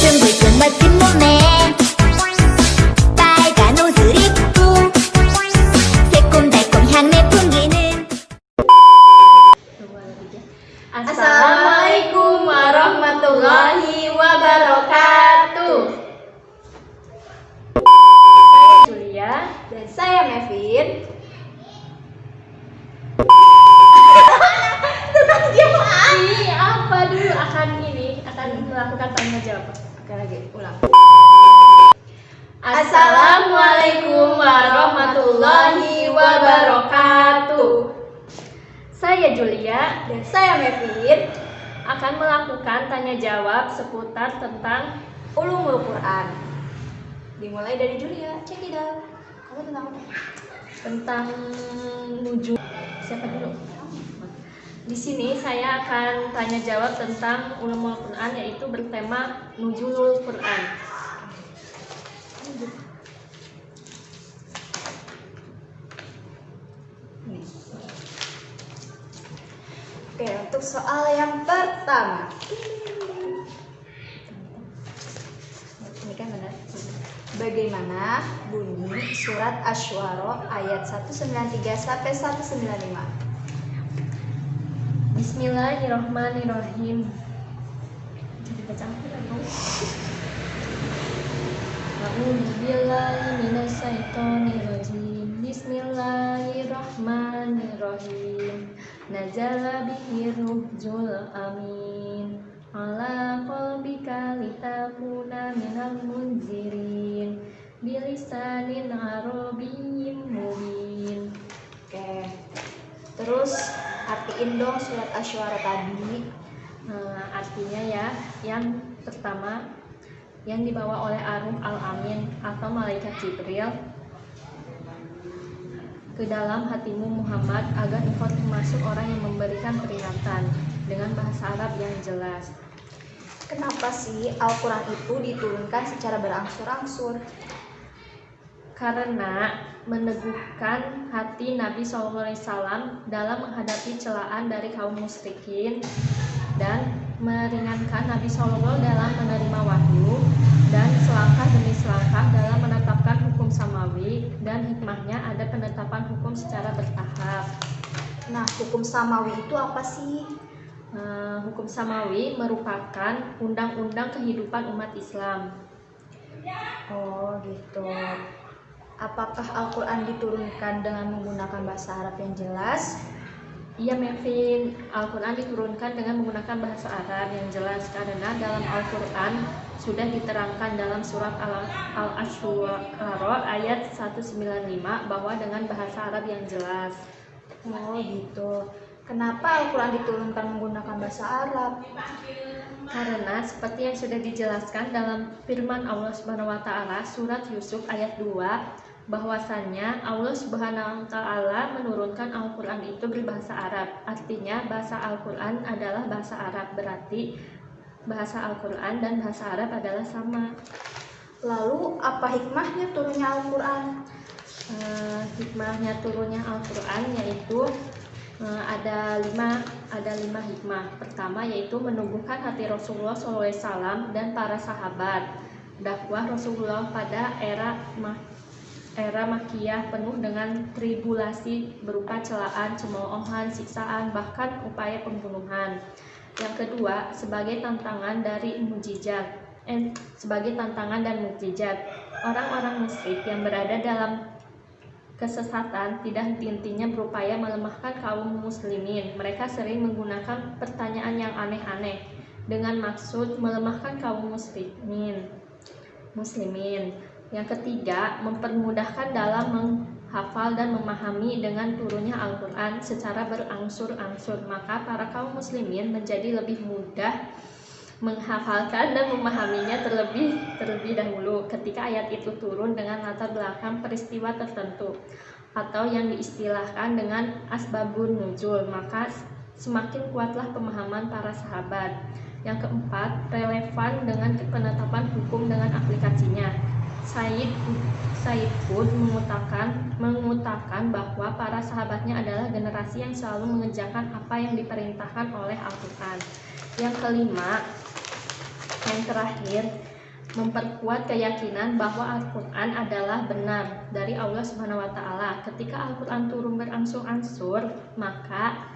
둥글둥 멋진 몸에 빨간 옷을 입고 새콤달콤 향내 풍기는. Assalamualaikum warahmatullahi wabarakatuh. Saya Julia Dan saya Mevin. apa dulu akan melakukan tanya jawab. Oke, lagi ulang. Assalamualaikum warahmatullahi wabarakatuh. Saya Julia Dan saya Mevin. akan melakukan tanya jawab seputar tentang Ulumul Quran. Dimulai dari Julia. Check it out. Kamu tentang apa? tentang nujum. Siapa dulu? Di sini saya akan tanya jawab tentang ulumul Quran, yaitu bertema nuzulul Quran. Oke, untuk soal yang pertama. Ini kan benar. Bagaimana bunyi surat Asy-Syu'ara ayat 193 sampai 195? Bismillahirrahmanirrahim. Jadi baca apa lagi? A'udzubillahi minasyaitonirrajim. Bismillahirrahmanirrahim. Nazala bihi ruhul amin ala qalbika litakuna minal munzirin bilisanin arabiyyin mubin. Oke. Terus artiin dong surat Asy-Syu'ara tadi. Artinya ya, yang pertama yang dibawa oleh Ar-Ruh Al-Amin atau malaikat Jibril ke dalam hatimu Muhammad agar engkau termasuk orang yang memberikan peringatan dengan bahasa Arab yang jelas. Kenapa sih Al-Quran itu diturunkan secara berangsur-angsur? Karena meneguhkan hati Nabi SAW dalam menghadapi celaan dari kaum musyrikin dan meringankan Nabi SAW dalam menerima wahyu dan selangkah demi selangkah dalam menetapkan hukum samawi, dan hikmahnya ada penetapan hukum secara bertahap. Nah, hukum samawi itu apa sih? Hukum samawi merupakan undang-undang kehidupan umat Islam. Oh gitu. Apakah Al-Quran diturunkan dengan menggunakan bahasa Arab yang jelas? Iya Mevin, Al-Quran diturunkan dengan menggunakan bahasa Arab yang jelas karena dalam Al-Quran sudah diterangkan dalam surat Al-Asy-Syu'ara ayat 195 bahwa dengan bahasa Arab yang jelas. Oh gitu. Kenapa Al-Quran diturunkan menggunakan bahasa Arab? Karena seperti yang sudah dijelaskan dalam firman Allah Subhanahu wa taala surat Yusuf ayat 2, bahwasannya Allah Subhanahu wa taala menurunkan Al-Quran itu berbahasa Arab. Artinya bahasa Al-Quran adalah bahasa Arab, berarti bahasa Al-Quran dan bahasa Arab adalah sama. Lalu apa hikmahnya turunnya Al-Quran? Hikmahnya turunnya Al-Quran yaitu ada lima hikmah. Pertama yaitu menumbuhkan hati Rasulullah SAW dan para sahabat. Dakwah Rasulullah pada era Makkiyah penuh dengan tribulasi berupa celaan, cemoohan, siksaan, bahkan upaya pembunuhan. Yang kedua, sebagai tantangan dan mukjizat. Orang-orang musyrik yang berada dalam kesesatan tidak henti-hentinya berupaya melemahkan kaum muslimin. Mereka sering menggunakan pertanyaan yang aneh-aneh dengan maksud melemahkan kaum muslimin. Yang ketiga, mempermudahkan dalam menghafal dan memahami dengan turunnya Al-Quran secara berangsur-angsur. Maka para kaum muslimin menjadi lebih mudah menghafalkan dan memahaminya terlebih dahulu ketika ayat itu turun dengan latar belakang peristiwa tertentu atau yang diistilahkan dengan asbabun nuzul, maka semakin kuatlah pemahaman para sahabat. Yang keempat, relevan dengan penetapan hukum dengan aplikasinya. Said Qutb mengutarakan bahwa para sahabatnya adalah generasi yang selalu mengerjakan apa yang diperintahkan oleh Al-Quran. Yang kelima, Yang terakhir, memperkuat keyakinan bahwa Al-Quran adalah benar dari Allah Subhanahu wa Ta'ala. Ketika Al-Quran turun berangsur-angsur, maka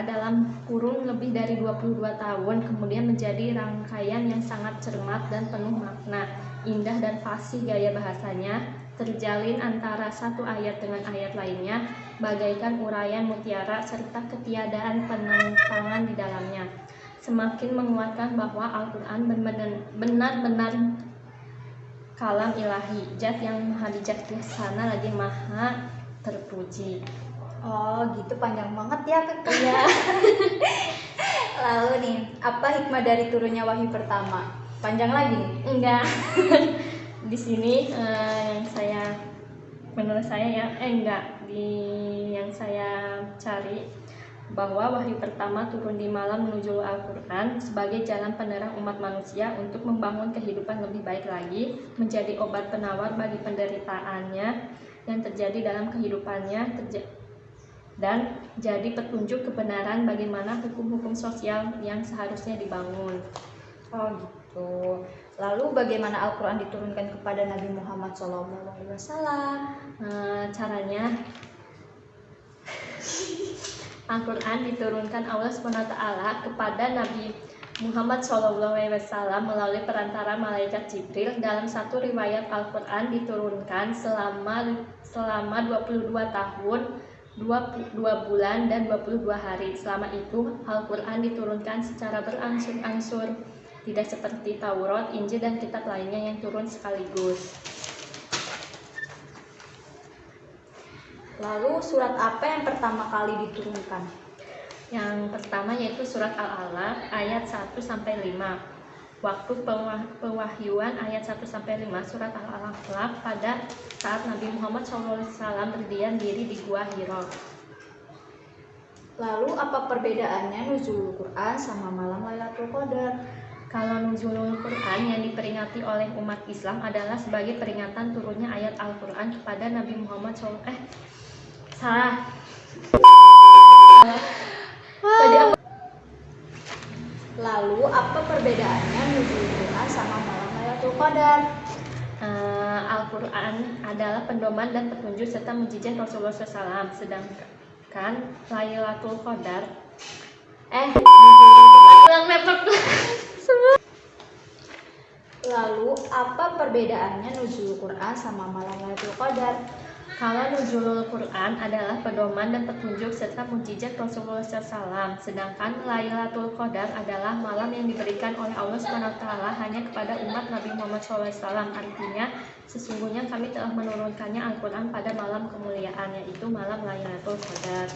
dalam kurun lebih dari 22 tahun kemudian menjadi rangkaian yang sangat cermat dan penuh makna, indah dan fasih gaya bahasanya, terjalin antara satu ayat dengan ayat lainnya bagaikan uraian mutiara serta ketiadaan penentangan di dalamnya, semakin menguatkan bahwa Al-Quran benar-benar kalam ilahi, zat yang maha bijaksana lagi maha terpuji. Oh gitu, panjang banget ya Kakak. Iya. Lalu nih, apa hikmah dari turunnya wahyu pertama? Panjang lagi nih? Enggak. Di sini menurut saya yang saya cari bahwa wahyu pertama turun di malam menuju Al-Quran sebagai jalan penerang umat manusia untuk membangun kehidupan lebih baik lagi, menjadi obat penawar bagi penderitaannya yang terjadi dalam kehidupannya, dan jadi petunjuk kebenaran bagaimana hukum-hukum sosial yang seharusnya dibangun. Oh gitu. Lalu bagaimana Al-Quran diturunkan kepada Nabi Muhammad SAW? Caranya, Al-Quran diturunkan Allah SWT kepada Nabi Muhammad SAW melalui perantara malaikat Jibril. Dalam satu riwayat, Al-Quran diturunkan selama 22 tahun, 22 bulan dan 22 hari. Selama itu Al-Quran diturunkan secara berangsur-angsur, tidak seperti Taurat, Injil dan kitab lainnya yang turun sekaligus. Lalu surat apa yang pertama kali diturunkan? Yang pertama yaitu surat Al-Alaq ayat 1-5. Waktu pewahyuan ayat 1-5 surat Al-Alaq pada saat Nabi Muhammad SAW berdiam diri di Gua Hira. Lalu apa perbedaannya nuzulul Quran sama malam Lailatul Qadar? Kalau nuzulul Quran yang diperingati oleh umat Islam adalah sebagai peringatan turunnya ayat Al-Quran kepada Nabi Muhammad SAW. Lalu apa perbedaannya nuzulul Quran sama malam Lailatul Qadar? Al-Quran adalah pedoman dan petunjuk serta mukjizat Rasulullah SAW, sedangkan Lailatul Qadar Lalu apa perbedaannya nuzulul Quran sama malam Lailatul Qadar? Kalau nuzulul Quran adalah pedoman dan petunjuk serta mukjizat Rasulullah SAW, sedangkan Lailatul Qadar adalah malam yang diberikan oleh Allah SWT hanya kepada umat Nabi Muhammad SAW. Artinya, sesungguhnya kami telah menurunkannya Al-Quran pada malam kemuliaan, yaitu malam Lailatul Qadar.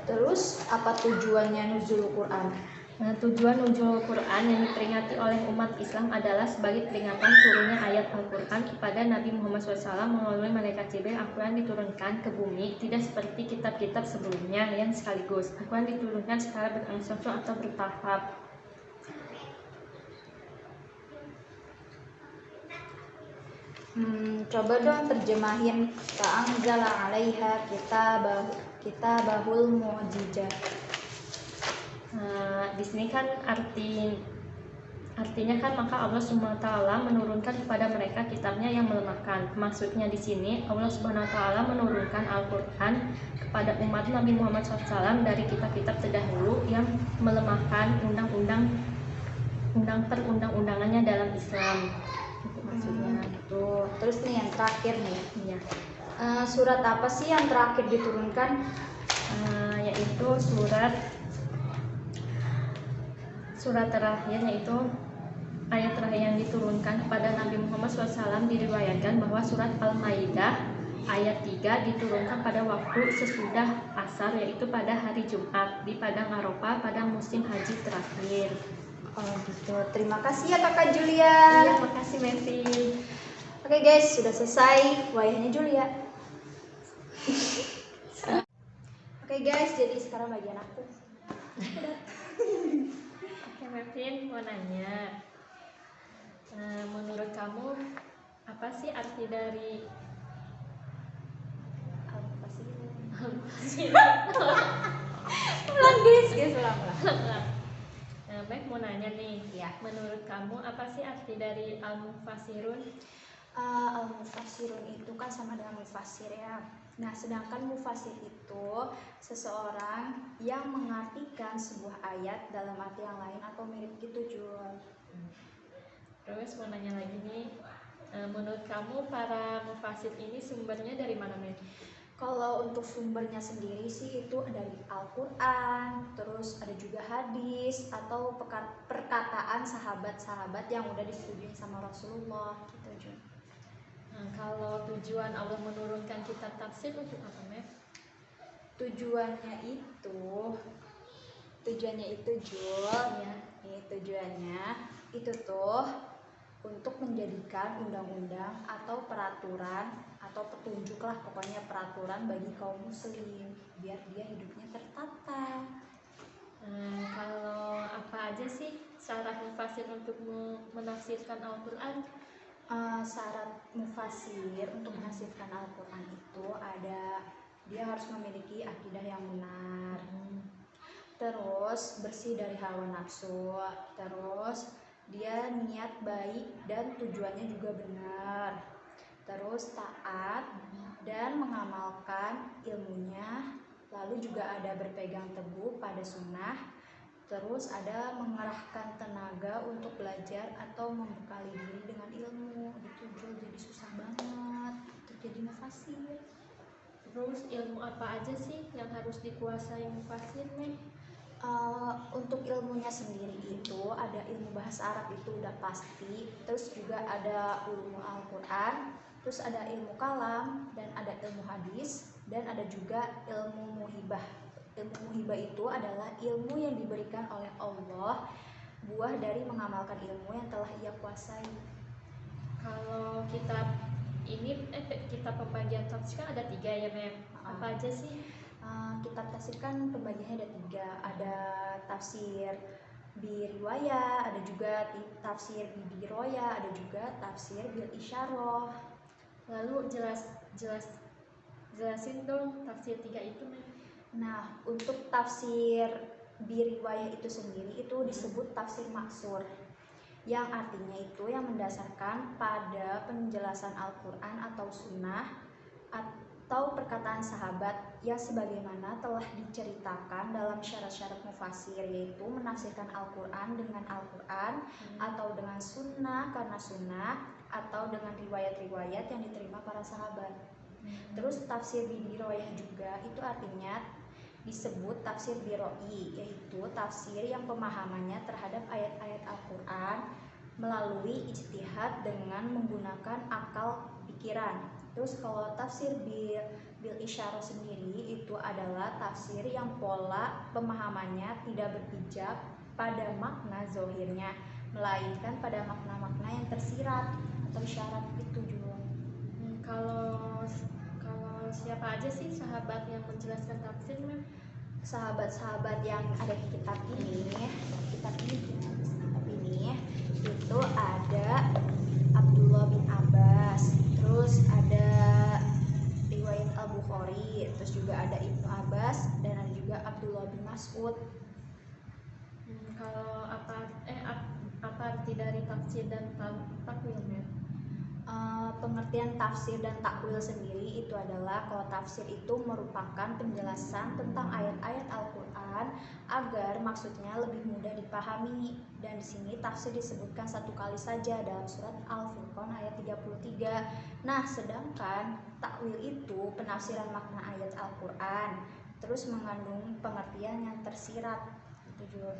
Terus apa tujuannya nuzulul Quran? Tujuan nuzulul Quran yang diperingati oleh umat Islam adalah sebagai peringatan turunnya ayat Al-Quran kepada Nabi Muhammad SAW melalui malaikat Jibril. Al-Quran diturunkan ke bumi tidak seperti kitab-kitab sebelumnya yang sekaligus. Al-Quran diturunkan secara berangsur-angsur atau bertahap. Coba dong terjemahin Ta'anzala 'alaiha kitabahul mu'jizah. Di sini kan artinya kan maka Allah Subhanahu wa Ta'ala menurunkan kepada mereka kitabnya yang melemahkan. Maksudnya di sini Allah Subhanahu wa Ta'ala menurunkan Al-Quran kepada umat Nabi Muhammad SAW dari kitab-kitab terdahulu yang melemahkan perundang-undangannya dalam Islam. Itu maksudnya. Tuh. Terus nih yang terakhir nih. Iya. Surat apa sih yang terakhir diturunkan? Yaitu surat terakhir, yaitu ayat terakhir yang diturunkan kepada Nabi Muhammad SAW. Diriwayatkan bahwa surat Al-Maidah ayat 3 diturunkan pada waktu sesudah asar, yaitu pada hari Jumat di Padang Arafah pada musim haji terakhir. Oh gitu. Terima kasih ya Kakak Julia. Iya, makasih Mevi. Oke guys, sudah selesai wayahnya Julia. Oke guys, jadi sekarang bagian aku. Mevin mau nanya, menurut kamu apa sih arti dari Ulang guys, ulang. Mek mau nanya nih, Ya. menurut kamu apa sih arti dari al-mufassirun? Al-mufassirun itu kan sama dengan mufassir ya. Nah, sedangkan mufassir itu seseorang yang mengartikan sebuah ayat dalam arti yang lain atau mirip gitu, Jul. Terus mau nanya lagi nih, menurut kamu para mufassir ini sumbernya dari mana, Mek? Kalau untuk sumbernya sendiri sih itu dari Al-Quran, terus ada juga hadis atau perkataan sahabat-sahabat yang udah disetujui sama Rasulullah gitu, Jul. Kalau tujuan Allah menurunkan kitab tafsir untuk apa, Mek? Tujuannya itu Jul, Iya. ini tujuannya itu tuh untuk menjadikan undang-undang atau peraturan atau petunjuk lah, pokoknya peraturan bagi kaum muslim biar dia hidupnya tertata. Kalau apa aja sih syarat mufassir untuk menafsirkan Al-Quran? Syarat mufasir untuk menafsirkan Al-Quran itu ada dia harus memiliki akidah yang benar, terus bersih dari hawa nafsu, terus dia niat baik dan tujuannya juga benar, terus taat dan mengamalkan ilmunya, lalu juga ada berpegang teguh pada sunnah, terus ada mengerahkan tenaga untuk belajar atau membekali diri dengan ilmu gitu, Jul. Jadi susah banget untuk jadi mufasir. Terus ilmu apa aja sih yang harus dikuasai mufassir, Mek? Untuk ilmunya sendiri itu ada ilmu bahasa Arab, itu udah pasti, terus juga ada ilmu Al-Quran, terus ada ilmu kalam, dan ada ilmu hadis, dan ada juga ilmu muhibah. Ilmu muhibah itu adalah ilmu yang diberikan oleh Allah, buah dari mengamalkan ilmu yang telah ia kuasai. Kalau kitab ini kitab pembagian tafsir kan ada 3 ya, Mek? Apa aja sih? Kitab tafsir kan pembagiannya ada 3, ada tafsir bi riwayah, ada juga tafsir bi diroya, ada juga tafsir bil isyarah. Lalu jelasin dong tafsir 3 itu, Mek. Nah, untuk tafsir bi riwayah itu sendiri itu disebut tafsir maksur, yang artinya itu yang mendasarkan pada penjelasan Al-Quran atau sunnah atau perkataan sahabat yang sebagaimana telah diceritakan dalam syarat-syarat mufasir, yaitu menafsirkan Al-Quran dengan Al-Quran atau dengan sunnah karena sunnah atau dengan riwayat-riwayat yang diterima para sahabat. Terus tafsir biroyah juga itu artinya disebut tafsir biroi, yaitu tafsir yang pemahamannya terhadap ayat-ayat Al-Quran melalui ijtihad dengan menggunakan akal pikiran. Terus kalau tafsir bil isyarah sendiri itu adalah tafsir yang pola pemahamannya tidak berpijak pada makna zohirnya, melainkan pada makna-makna yang tersirat atau isyarat itu juga. Kalau siapa aja sih sahabat yang menjelaskan tafsir, Mek? Sahabat-sahabat yang ada di kitab ini itu ada Abdullah bin Abbas, terus ada riwayat Al-Bukhari, terus juga ada Ibnu Abbas, dan ada juga Abdullah bin Mas'ud. Kalau apa arti dari tafsir dan takwil, Mek? Pengertian tafsir dan takwil sendiri itu adalah kalau tafsir itu merupakan penjelasan tentang ayat-ayat Al-Quran agar maksudnya lebih mudah dipahami, dan di sini tafsir disebutkan 1 kali saja dalam surat Al-Furqan ayat 33. Nah, sedangkan takwil itu penafsiran makna ayat Al-Quran terus mengandung pengertian yang tersirat. Itu juga.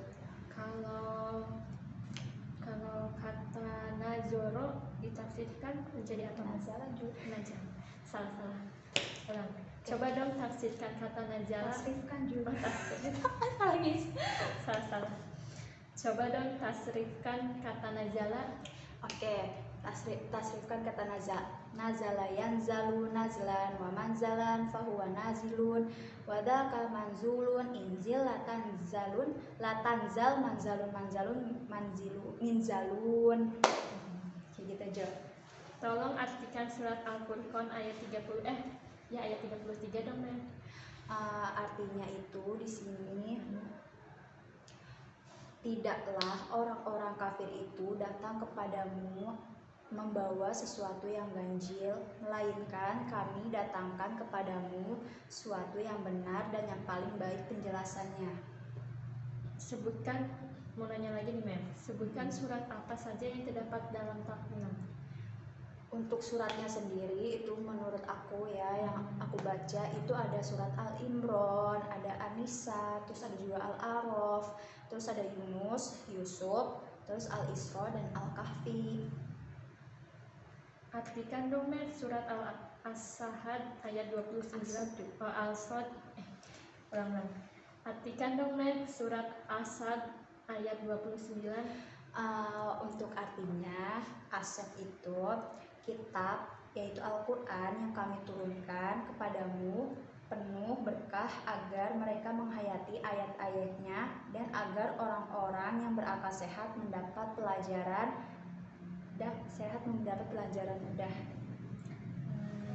Kalau kata nazoro ditafsirkan menjadi apa? Nazala juga. Salah. Ulang. Coba dong tafsirkan kata nazala. Tasrifkan juga. Salah. Coba dong tasrifkan kata nazala. Oke, tasrifkan kata nazala yanzalu nazlan wa manzalan fahuwa nazilun wa dzaka manzulun inzil latanzalun latanzal manzalun minzalun. Kayak gitu aja. Tolong artikan surat Al-Furqan ayat 33 dong, Mek. Artinya itu di sini Tidaklah orang-orang kafir itu datang kepadamu membawa sesuatu yang ganjil, melainkan kami datangkan kepadamu sesuatu yang benar dan yang paling baik penjelasannya. Sebutkan, mau nanya lagi nih Mem, sebutkan surat apa saja yang terdapat dalam takmil. Untuk suratnya sendiri itu menurut aku ya, yang aku baca itu ada surat Al-Imran, ada An-Nisa, terus ada juga Al-A'raf, terus ada Yunus, Yusuf, terus Al-Isra dan Al-Kahfi. Artikan dong Mem surat As-Saad ayat 29 Al-Sad ulang. Artikan dong Mem surat As-Saad ayat 29. Untuk artinya, As-Saad itu kitab, yaitu Al-Quran yang kami turunkan kepadamu penuh berkah agar mereka menghayati ayat-ayatnya dan agar orang-orang yang berakal sehat mendapat pelajaran mudah.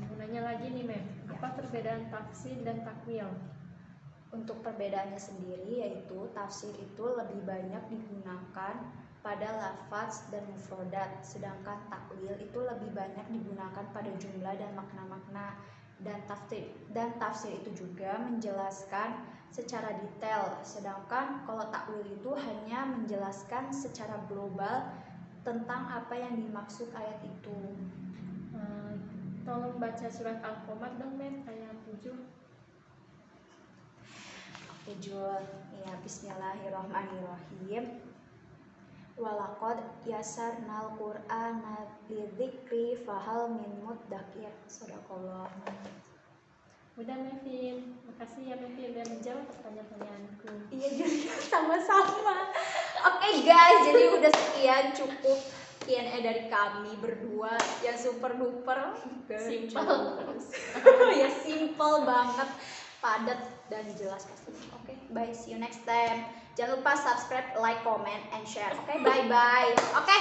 Mau nanya lagi nih Mem, apa perbedaan tafsir dan takwil? Untuk perbedaannya sendiri yaitu tafsir itu lebih banyak digunakan pada lafaz dan mufrodat, sedangkan takwil itu lebih banyak digunakan pada jumlah dan makna-makna. Dan tafsir itu juga menjelaskan secara detail, sedangkan kalau takwil itu hanya menjelaskan secara global tentang apa yang dimaksud ayat itu. Tolong baca surat Al-Qamar dong Mem ayat 7. Oke Jul, ya bismillahirrahmanirrahim. Walaqad yasarnal Qur'ana lidzikri fahal min muddakir. Sadaqallah. Udah Mevin, makasih ya Mevin udah menjawab pertanyaan-pertanyaanku. Iya juga, sama-sama. Oke guys, jadi udah sekian cukup Q&A dari kami berdua yang super duper Simple. ya simple banget, padat dan jelas pastinya. Oke, bye, see you next time. Jangan lupa subscribe, like, comment, and share. Oke, bye bye. Oke,